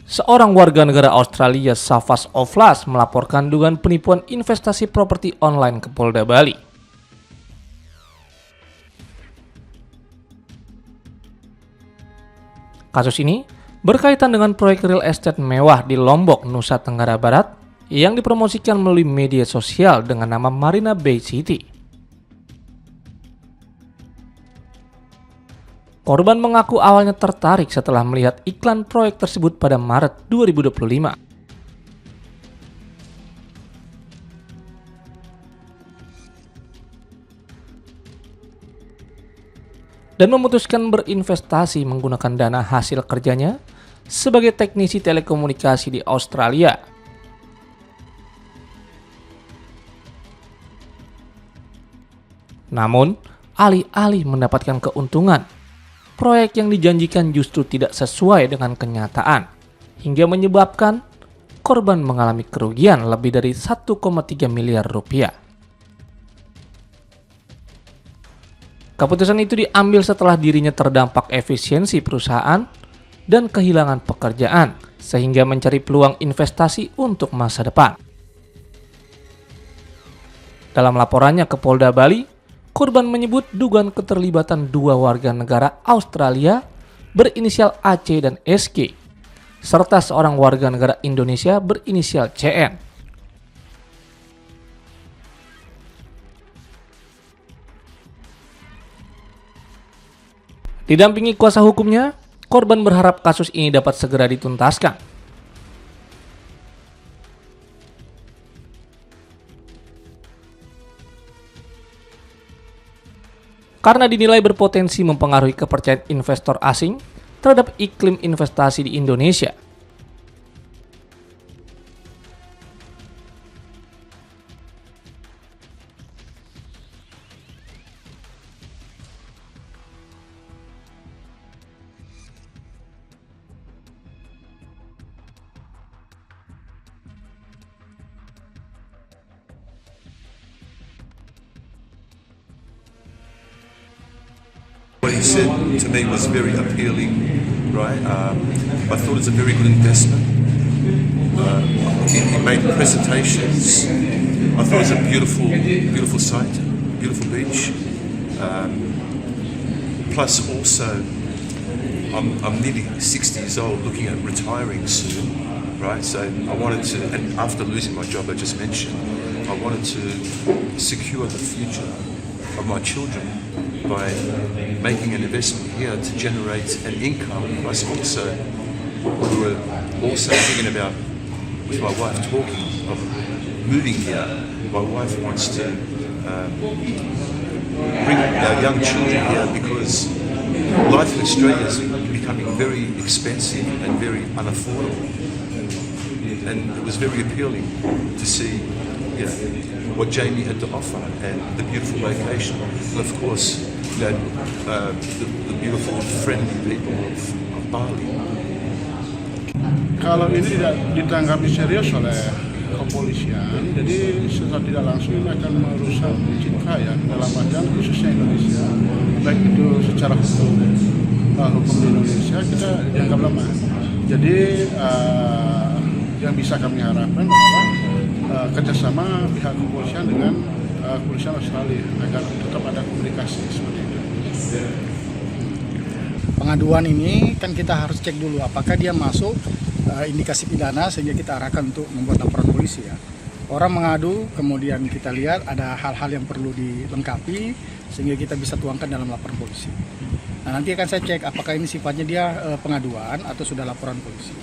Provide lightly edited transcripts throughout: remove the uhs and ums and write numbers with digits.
Seorang warga negara Australia, Safas Oflas, melaporkan dugaan penipuan investasi properti online ke Polda Bali. Kasus ini berkaitan dengan proyek real estate mewah di Lombok, Nusa Tenggara Barat yang dipromosikan melalui media sosial dengan nama Marina Bay City. Korban mengaku awalnya tertarik setelah melihat iklan proyek tersebut pada Maret 2025. Dan memutuskan berinvestasi menggunakan dana hasil kerjanya sebagai teknisi telekomunikasi di Australia. Namun, alih-alih mendapatkan keuntungan, proyek yang dijanjikan justru tidak sesuai dengan kenyataan, hingga menyebabkan korban mengalami kerugian lebih dari 1,3 miliar rupiah. Keputusan itu diambil setelah dirinya terdampak efisiensi perusahaan dan kehilangan pekerjaan, sehingga mencari peluang investasi untuk masa depan. Dalam laporannya ke Polda Bali, korban menyebut dugaan keterlibatan dua warga negara Australia berinisial AC dan SK, serta seorang warga negara Indonesia berinisial CN. Didampingi kuasa hukumnya, korban berharap kasus ini dapat segera dituntaskan. Karena dinilai berpotensi mempengaruhi kepercayaan investor asing terhadap iklim investasi di Indonesia. What he said to me was very appealing, right? I thought it's a very good investment. He made presentations. I thought it was a beautiful site, beautiful beach. Plus also, I'm nearly 60 years old, looking at retiring soon, right? So I wanted to, and after losing my job I just mentioned, I wanted to secure the future of my children by making an investment here to generate an income. Plus also, we were also thinking about, with my wife, talking of moving here. My wife wants to bring our young children here because life in Australia is becoming very expensive and very unaffordable. And it was very appealing to see, you know, what Jamie had to offer and the beautiful location, and of course, you know, the beautiful, friendly people of Bali. Kalau ini tidak ditanggapi serius oleh kepolisian, jadi secara tidak langsung ini akan merusak citra ya dalam artian khususnya Indonesia, baik itu secara hukum di Indonesia kita dianggap lemah. Jadi yang bisa kami harapkan adalah kerjasama pihak kepolisian dengan kepolisian Australia agar tetap ada komunikasi seperti itu. Pengaduan ini kan kita harus cek dulu apakah dia masuk indikasi pidana sehingga kita arahkan untuk membuat laporan polisi ya. Orang mengadu, kemudian kita lihat ada hal-hal yang perlu dilengkapi sehingga kita bisa tuangkan dalam laporan polisi. Nah, nanti akan saya cek apakah ini sifatnya dia pengaduan atau sudah laporan polisi.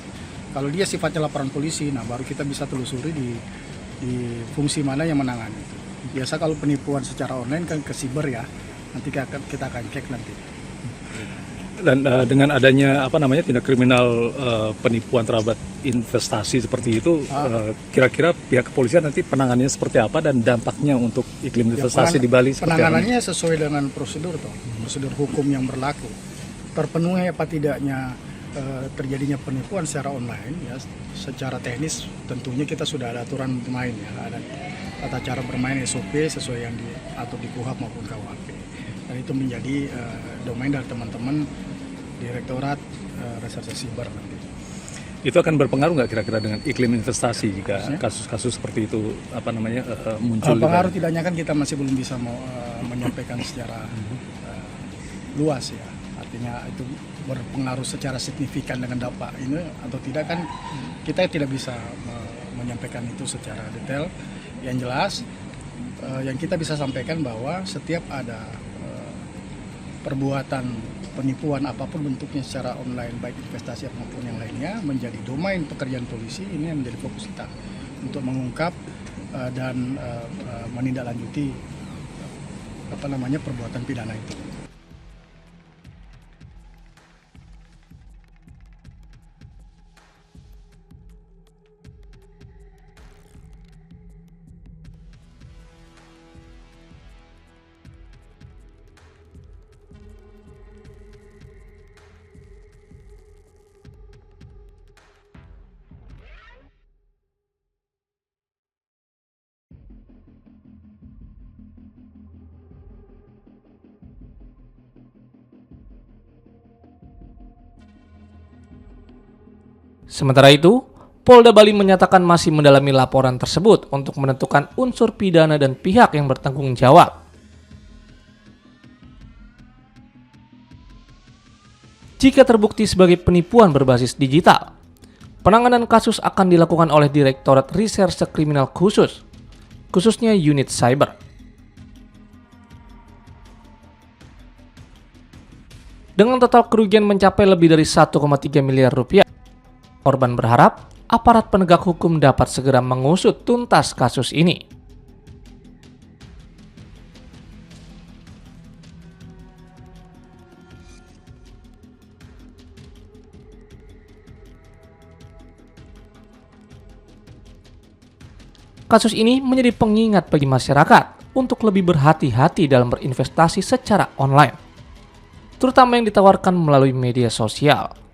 Kalau dia sifatnya laporan polisi, nah baru kita bisa telusuri di fungsi mana yang menangani. Biasa kalau penipuan secara online kan ke siber ya, nanti kita akan cek nanti. Dan dengan adanya tindak kriminal penipuan terhadap investasi seperti itu, kira-kira pihak kepolisian nanti penanganannya seperti apa dan dampaknya untuk iklim investasi di Bali? Penanganannya sesuai dengan prosedur hukum yang berlaku. Terpenuhi apa tidaknya terjadinya penipuan secara online ya, secara teknis tentunya kita sudah ada aturan bermain ya, ada tata cara bermain SOP sesuai yang diatur di KUHP maupun KUHP, dan itu menjadi domain dari teman-teman Direktorat Reserse Siber nanti. Itu akan berpengaruh nggak kira-kira dengan iklim investasi jika kasus-kasus seperti itu muncul? Pengaruh tidaknya kan kita masih belum bisa menyampaikan secara luas ya. Artinya itu berpengaruh secara signifikan dengan dampak ini atau tidak kan kita tidak bisa menyampaikan itu secara detail. Yang jelas yang kita bisa sampaikan bahwa setiap ada perbuatan penipuan apapun bentuknya secara online, baik investasi maupun yang lainnya, menjadi domain pekerjaan polisi. Ini yang menjadi fokus kita untuk mengungkap dan menindaklanjuti perbuatan pidana itu. Sementara itu, Polda Bali menyatakan masih mendalami laporan tersebut untuk menentukan unsur pidana dan pihak yang bertanggung jawab. Jika terbukti sebagai penipuan berbasis digital, penanganan kasus akan dilakukan oleh Direktorat Reserse Kriminal Khusus, khususnya unit cyber. Dengan total kerugian mencapai lebih dari 1,3 miliar rupiah, korban berharap aparat penegak hukum dapat segera mengusut tuntas kasus ini. Kasus ini menjadi pengingat bagi masyarakat untuk lebih berhati-hati dalam berinvestasi secara online, terutama yang ditawarkan melalui media sosial.